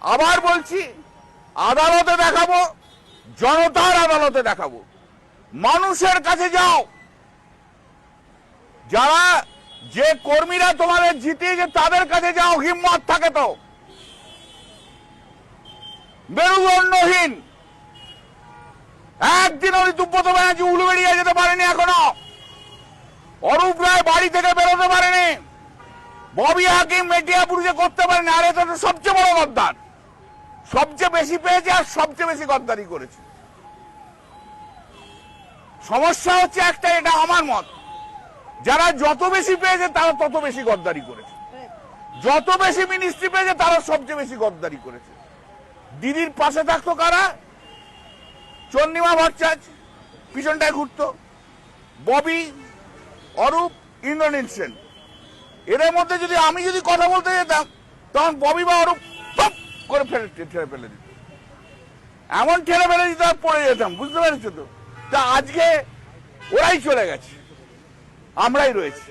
আবার বলছি, আদালতে দেখাবো, জনতার আদালতে দেখাবো, মানুষের কাছে যাও। যারা যে কর্মীরা তোমাদের জিতিয়েছে তাদের কাছে যাও, হিম্মত থাকে তো। মেরুদণ্ডহীন একদিন ওই দুব্রত ব্যানার্জি উলুবেড়িয়া যেতে পারেনি, এখনো অরূপ রায় বাড়ি থেকে বেরোতে পারেনি, ববি হাকিম মেটিয়াপুরুষে করতে পারেনি। আর এটা তো সবচেয়ে বড় গদ্দার, সবচেয়ে বেশি পেয়েছে আর সবচেয়ে বেশি গদ্দারি করেছে। সমস্যা হচ্ছে একটা, এটা আমার মত, যারা যত বেশি পেয়েছে তারা তত বেশি গদ্দারি করেছে, যত বেশি মিনিস্ট্রি পেয়েছে তারা সবচেয়ে বেশি গদ্দারি করেছে। দিদির পাশে থাকতো কারা? চন্দ্রিমা ভট্টাচার্য পিছনটায় ঘুরতো, ববি, অরূপ, ইন্দ্রনীল সেন। এদের মধ্যে যদি আমি কথা বলতে যেতাম, তখন ববি বা অরূপ টপ করে ঠেলে ফেলে দিত, এমন ঠেলে ফেলে দিত আর পড়ে যেতাম। বুঝতে পেরেছো তো? তা আজকে ওরাই চলে গেছে, আমরাই রয়েছি।